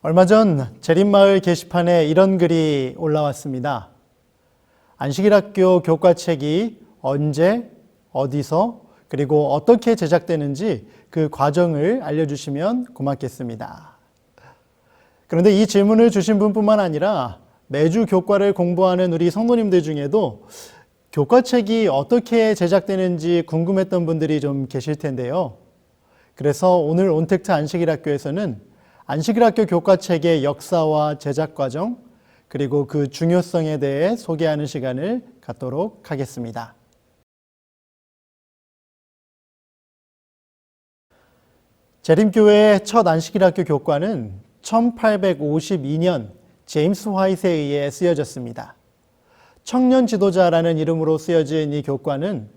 얼마 전 재림마을 게시판에 이런 글이 올라왔습니다. 안식일학교 교과책이 언제, 어디서, 그리고 어떻게 제작되는지 그 과정을 알려주시면 고맙겠습니다. 그런데 이 질문을 주신 분뿐만 아니라 매주 교과를 공부하는 우리 성도님들 중에도 교과책이 어떻게 제작되는지 궁금했던 분들이 좀 계실 텐데요. 그래서 오늘 온택트 안식일학교에서는 안식일학교 교과책의 역사와 제작 과정, 그리고 그 중요성에 대해 소개하는 시간을 갖도록 하겠습니다. 재림교회의 첫 안식일학교 교과는 1852년 제임스 화이트에 의해 쓰여졌습니다. 청년 지도자라는 이름으로 쓰여진 이 교과는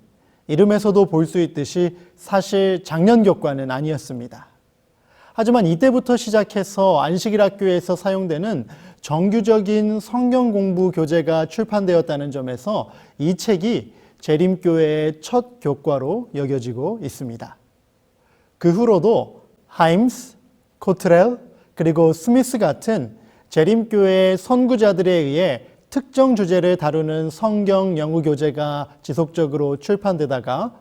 이름에서도 볼 수 있듯이 사실 작년 교과는 아니었습니다. 하지만 이때부터 시작해서 안식일학교에서 사용되는 정규적인 성경 공부 교재가 출판되었다는 점에서 이 책이 재림교회의 첫 교과로 여겨지고 있습니다. 그 후로도 하임스, 코트렐, 그리고 스미스 같은 재림교회의 선구자들에 의해 특정 주제를 다루는 성경 연구 교재가 지속적으로 출판되다가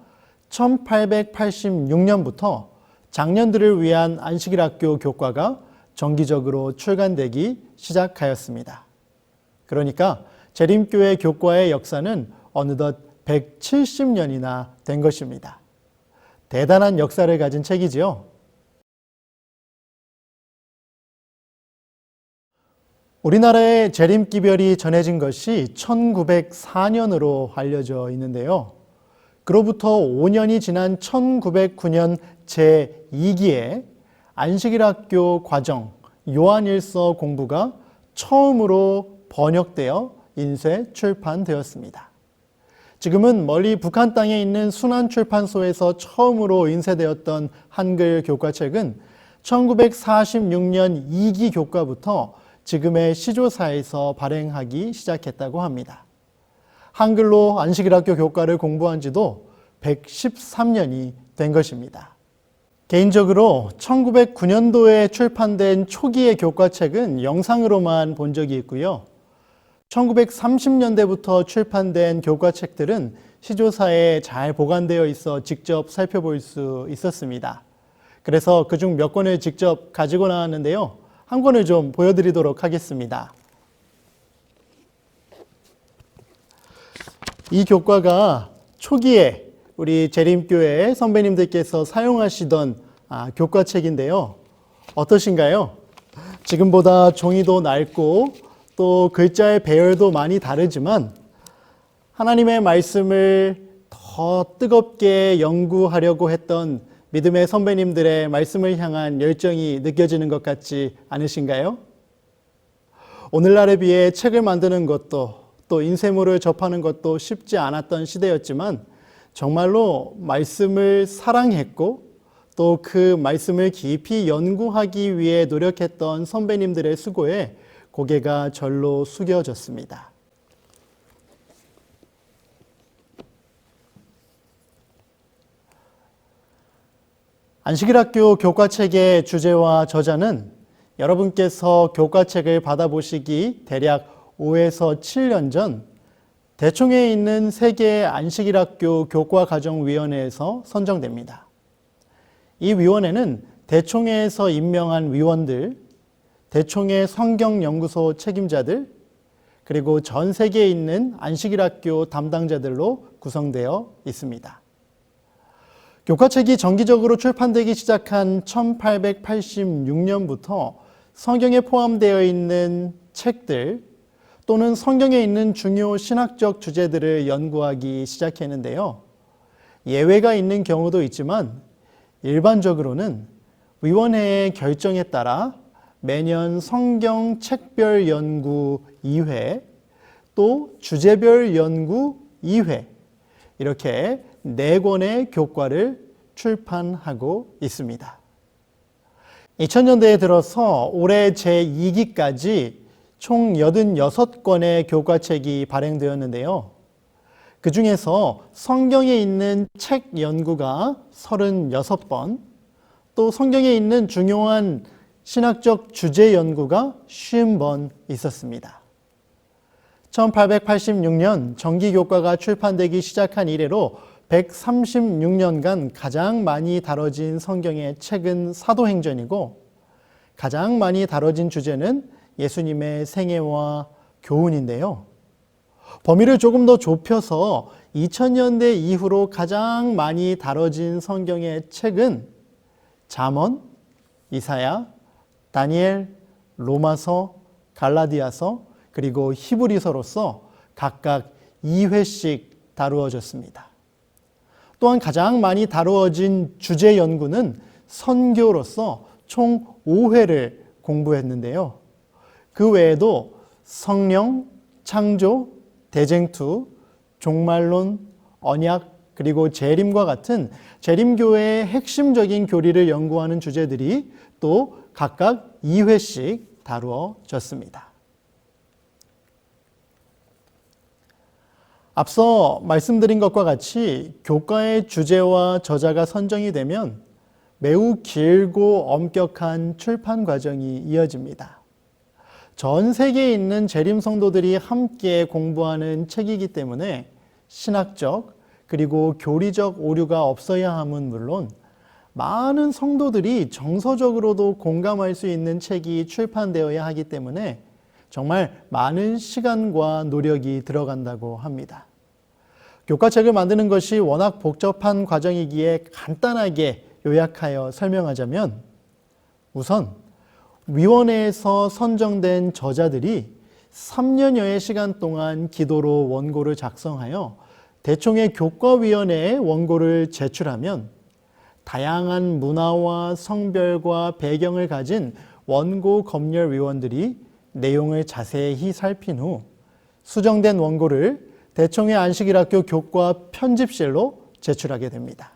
1886년부터 장년들을 위한 안식일학교 교과가 정기적으로 출간되기 시작하였습니다. 그러니까 재림교회 교과의 역사는 어느덧 170년이나 된 것입니다. 대단한 역사를 가진 책이지요. 우리나라의 재림기별이 전해진 것이 1904년으로 알려져 있는데요. 그로부터 5년이 지난 1909년 제2기에 안식일학교 과정 요한일서 공부가 처음으로 번역되어 인쇄 출판되었습니다. 지금은 멀리 북한 땅에 있는 순환출판소에서 처음으로 인쇄되었던 한글 교과책은 1946년 2기 교과부터 지금의 시조사에서 발행하기 시작했다고 합니다. 한글로 안식일학교 교과를 공부한 지도 113년이 된 것입니다. 개인적으로 1909년도에 출판된 초기의 교과책은 영상으로만 본 적이 있고요. 1930년대부터 출판된 교과책들은 시조사에 잘 보관되어 있어 직접 살펴볼 수 있었습니다. 그래서 그중 몇 권을 직접 가지고 나왔는데요. 한 권을 좀 보여드리도록 하겠습니다. 이 교과가 초기에 우리 재림교회 선배님들께서 사용하시던 교과책인데요. 어떠신가요? 지금보다 종이도 낡고 또 글자의 배열도 많이 다르지만 하나님의 말씀을 더 뜨겁게 연구하려고 했던 믿음의 선배님들의 말씀을 향한 열정이 느껴지는 것 같지 않으신가요? 오늘날에 비해 책을 만드는 것도 또 인쇄물을 접하는 것도 쉽지 않았던 시대였지만 정말로 말씀을 사랑했고 또 그 말씀을 깊이 연구하기 위해 노력했던 선배님들의 수고에 고개가 절로 숙여졌습니다. 안식일학교 교과책의 주제와 저자는 여러분께서 교과책을 받아보시기 대략 5에서 7년 전 대총회에 있는 세계 안식일학교 교과과정위원회에서 선정됩니다. 이 위원회는 대총회에서 임명한 위원들, 대총회 성경연구소 책임자들, 그리고 전 세계에 있는 안식일학교 담당자들로 구성되어 있습니다. 교과책이 정기적으로 출판되기 시작한 1886년부터 성경에 포함되어 있는 책들 또는 성경에 있는 중요 신학적 주제들을 연구하기 시작했는데요. 예외가 있는 경우도 있지만 일반적으로는 위원회의 결정에 따라 매년 성경 책별 연구 2회, 또 주제별 연구 2회, 이렇게 4권의 교과를 출판하고 있습니다. 2000년대에 들어서 올해 제2기까지 총 86권의 교과책이 발행되었는데요. 그 중에서 성경에 있는 책 연구가 36번, 또 성경에 있는 중요한 신학적 주제 연구가 50번 있었습니다. 1886년 정기교과가 출판되기 시작한 이래로 136년간 가장 많이 다뤄진 성경의 책은 사도행전이고 가장 많이 다뤄진 주제는 예수님의 생애와 교훈인데요. 범위를 조금 더 좁혀서 2000년대 이후로 가장 많이 다뤄진 성경의 책은 잠언, 이사야, 다니엘, 로마서, 갈라디아서, 그리고 히브리서로서 각각 2회씩 다루어졌습니다. 또한 가장 많이 다루어진 주제 연구는 선교로서 총 5회를 공부했는데요. 그 외에도 성령, 창조, 대쟁투, 종말론, 언약, 그리고 재림과 같은 재림교회의 핵심적인 교리를 연구하는 주제들이 또 각각 2회씩 다루어졌습니다. 앞서 말씀드린 것과 같이 교과의 주제와 저자가 선정이 되면 매우 길고 엄격한 출판 과정이 이어집니다. 전 세계에 있는 재림 성도들이 함께 공부하는 책이기 때문에 신학적 그리고 교리적 오류가 없어야 함은 물론 많은 성도들이 정서적으로도 공감할 수 있는 책이 출판되어야 하기 때문에 정말 많은 시간과 노력이 들어간다고 합니다. 교과책을 만드는 것이 워낙 복잡한 과정이기에 간단하게 요약하여 설명하자면 우선 위원회에서 선정된 저자들이 3년여의 시간 동안 기도로 원고를 작성하여 대총회 교과위원회에 원고를 제출하면 다양한 문화와 성별과 배경을 가진 원고 검열위원들이 내용을 자세히 살핀 후 수정된 원고를 대총회 안식일학교 교과 편집실로 제출하게 됩니다.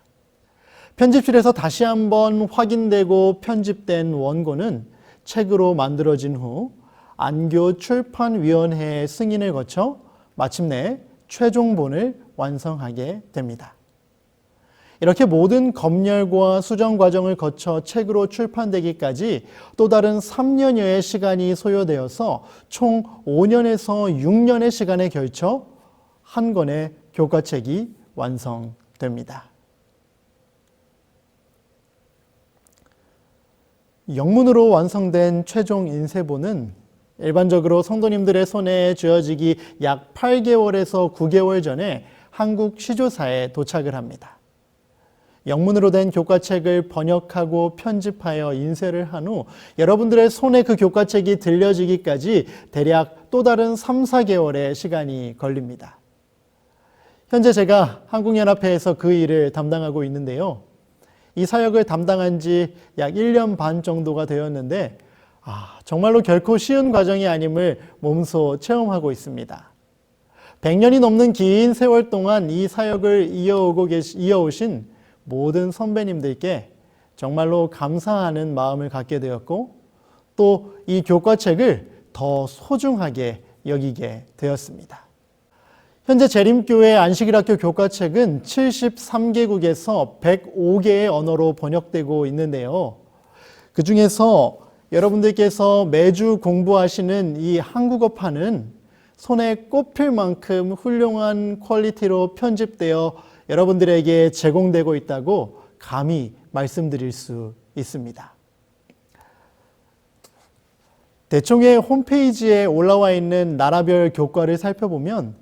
편집실에서 다시 한번 확인되고 편집된 원고는 책으로 만들어진 후 안교 출판위원회의 승인을 거쳐 마침내 최종본을 완성하게 됩니다. 이렇게 모든 검열과 수정 과정을 거쳐 책으로 출판되기까지 또 다른 3년여의 시간이 소요되어서 총 5년에서 6년의 시간에 걸쳐 한 권의 교과책이 완성됩니다. 영문으로 완성된 최종 인쇄본은 일반적으로 성도님들의 손에 쥐어지기 약 8개월에서 9개월 전에 한국 시조사에 도착을 합니다. 영문으로 된 교과책을 번역하고 편집하여 인쇄를 한 후 여러분들의 손에 그 교과책이 들려지기까지 대략 또 다른 3, 4개월의 시간이 걸립니다. 현재 제가 한국연합회에서 그 일을 담당하고 있는데요. 이 사역을 담당한 지 약 1년 반 정도가 되었는데 정말로 결코 쉬운 과정이 아님을 몸소 체험하고 있습니다. 100년이 넘는 긴 세월 동안 이 사역을 이어오신 모든 선배님들께 정말로 감사하는 마음을 갖게 되었고 또 이 교과책을 더 소중하게 여기게 되었습니다. 현재 재림교회 안식일학교 교과책은 73개국에서 105개의 언어로 번역되고 있는데요. 그 중에서 여러분들께서 매주 공부하시는 이 한국어판은 손에 꼽힐 만큼 훌륭한 퀄리티로 편집되어 여러분들에게 제공되고 있다고 감히 말씀드릴 수 있습니다. 대총회 홈페이지에 올라와 있는 나라별 교과를 살펴보면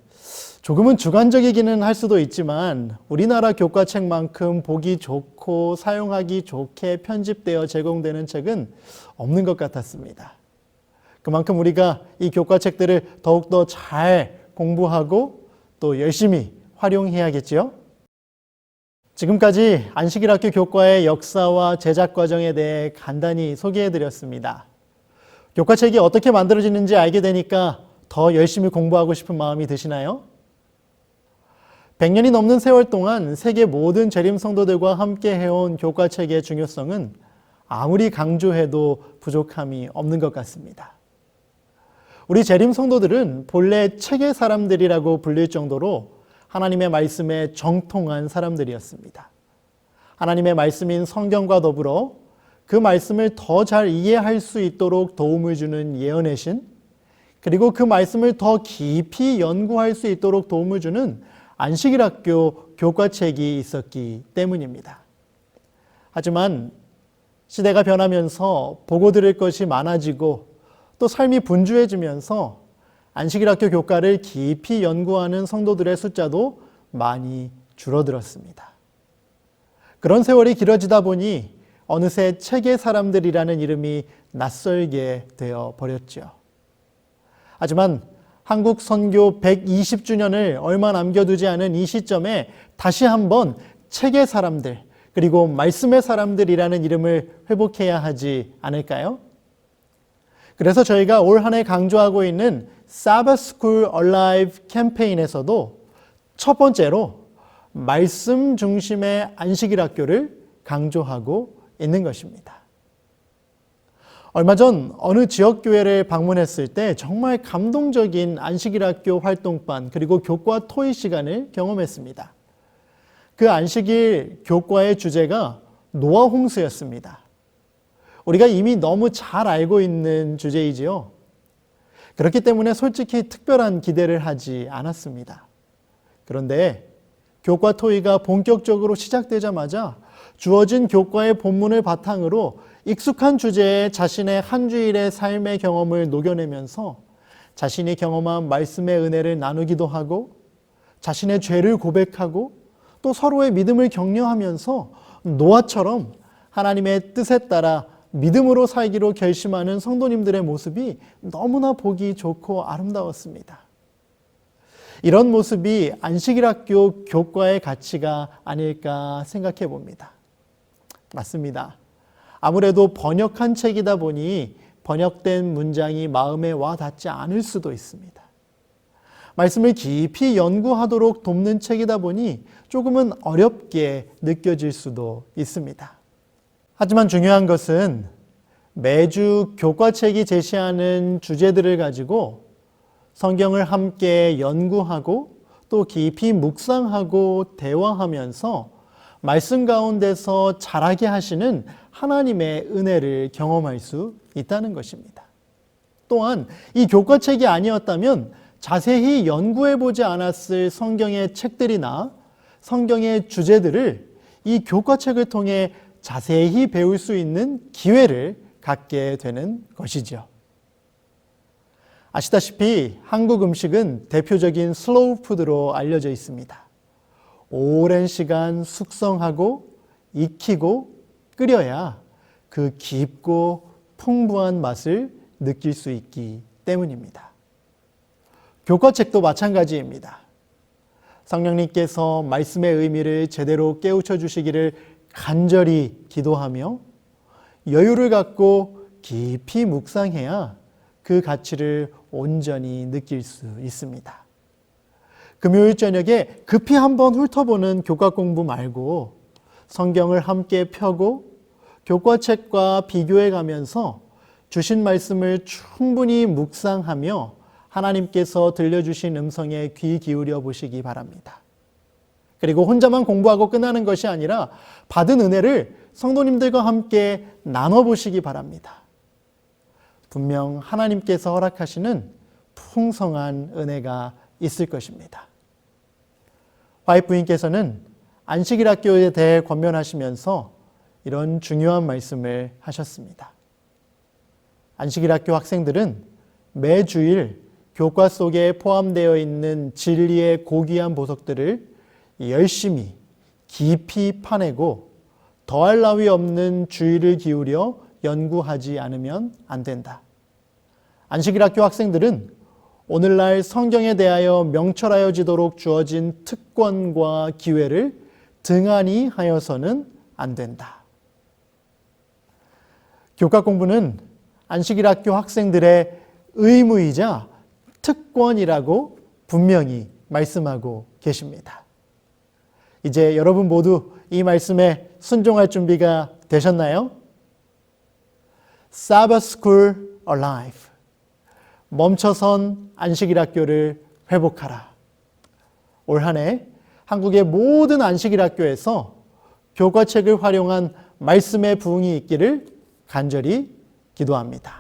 조금은 주관적이기는 할 수도 있지만 우리나라 교과책만큼 보기 좋고 사용하기 좋게 편집되어 제공되는 책은 없는 것 같았습니다. 그만큼 우리가 이 교과책들을 더욱더 잘 공부하고 또 열심히 활용해야겠죠? 지금까지 안식일학교 교과의 역사와 제작 과정에 대해 간단히 소개해드렸습니다. 교과책이 어떻게 만들어지는지 알게 되니까 더 열심히 공부하고 싶은 마음이 드시나요? 100년이 넘는 세월 동안 세계 모든 재림 성도들과 함께 해온 교과책의 중요성은 아무리 강조해도 부족함이 없는 것 같습니다. 우리 재림 성도들은 본래 책의 사람들이라고 불릴 정도로 하나님의 말씀에 정통한 사람들이었습니다. 하나님의 말씀인 성경과 더불어 그 말씀을 더 잘 이해할 수 있도록 도움을 주는 예언의 신, 그리고 그 말씀을 더 깊이 연구할 수 있도록 도움을 주는 안식일학교 교과책이 있었기 때문입니다. 하지만 시대가 변하면서 보고 들을 것이 많아지고 또 삶이 분주해지면서 안식일학교 교과를 깊이 연구하는 성도들의 숫자도 많이 줄어들었습니다. 그런 세월이 길어지다 보니 어느새 책의 사람들이라는 이름이 낯설게 되어 버렸죠. 하지만 한국 선교 120주년을 얼마 남겨두지 않은 이 시점에 다시 한번 책의 사람들, 그리고 말씀의 사람들이라는 이름을 회복해야 하지 않을까요? 그래서 저희가 올 한 해 강조하고 있는 Sabbath School Alive 캠페인에서도 첫 번째로 말씀 중심의 안식일 학교를 강조하고 있는 것입니다. 얼마 전 어느 지역교회를 방문했을 때 정말 감동적인 안식일 학교 활동반 그리고 교과 토의 시간을 경험했습니다. 그 안식일 교과의 주제가 노아 홍수였습니다. 우리가 이미 너무 잘 알고 있는 주제이지요. 그렇기 때문에 솔직히 특별한 기대를 하지 않았습니다. 그런데 교과 토의가 본격적으로 시작되자마자 주어진 교과의 본문을 바탕으로 익숙한 주제에 자신의 한 주일의 삶의 경험을 녹여내면서 자신이 경험한 말씀의 은혜를 나누기도 하고 자신의 죄를 고백하고 또 서로의 믿음을 격려하면서 노아처럼 하나님의 뜻에 따라 믿음으로 살기로 결심하는 성도님들의 모습이 너무나 보기 좋고 아름다웠습니다. 이런 모습이 안식일 학교 교과의 가치가 아닐까 생각해 봅니다. 맞습니다. 아무래도 번역한 책이다 보니 번역된 문장이 마음에 와 닿지 않을 수도 있습니다. 말씀을 깊이 연구하도록 돕는 책이다 보니 조금은 어렵게 느껴질 수도 있습니다. 하지만 중요한 것은 매주 교과책이 제시하는 주제들을 가지고 성경을 함께 연구하고 또 깊이 묵상하고 대화하면서 말씀 가운데서 자라게 하시는 하나님의 은혜를 경험할 수 있다는 것입니다. 또한 이 교과책이 아니었다면 자세히 연구해보지 않았을 성경의 책들이나 성경의 주제들을 이 교과책을 통해 자세히 배울 수 있는 기회를 갖게 되는 것이죠. 아시다시피 한국 음식은 대표적인 슬로우 푸드로 알려져 있습니다. 오랜 시간 숙성하고 익히고 끓여야 그 깊고 풍부한 맛을 느낄 수 있기 때문입니다. 교과책도 마찬가지입니다. 성령님께서 말씀의 의미를 제대로 깨우쳐 주시기를 간절히 기도하며 여유를 갖고 깊이 묵상해야 그 가치를 온전히 느낄 수 있습니다. 금요일 저녁에 급히 한번 훑어보는 교과 공부 말고 성경을 함께 펴고 교과책과 비교해 가면서 주신 말씀을 충분히 묵상하며 하나님께서 들려주신 음성에 귀 기울여 보시기 바랍니다. 그리고 혼자만 공부하고 끝나는 것이 아니라 받은 은혜를 성도님들과 함께 나눠보시기 바랍니다. 분명 하나님께서 허락하시는 풍성한 은혜가 있을 것입니다. 화이트 부인께서는 안식일 학교에 대해 권면하시면서 이런 중요한 말씀을 하셨습니다. 안식일 학교 학생들은 매주일 교과 속에 포함되어 있는 진리의 고귀한 보석들을 열심히 깊이 파내고 더할 나위 없는 주의를 기울여 연구하지 않으면 안 된다. 안식일 학교 학생들은 오늘날 성경에 대하여 명철하여지도록 주어진 특권과 기회를 등한히 하여서는 안 된다. 교과 공부는 안식일 학교 학생들의 의무이자 특권이라고 분명히 말씀하고 계십니다. 이제 여러분 모두 이 말씀에 순종할 준비가 되셨나요? Sabbath School Alive. 멈춰선 안식일 학교를 회복하라. 올 한 해 한국의 모든 안식일 학교에서 교과책을 활용한 말씀의 부흥이 있기를 간절히 기도합니다.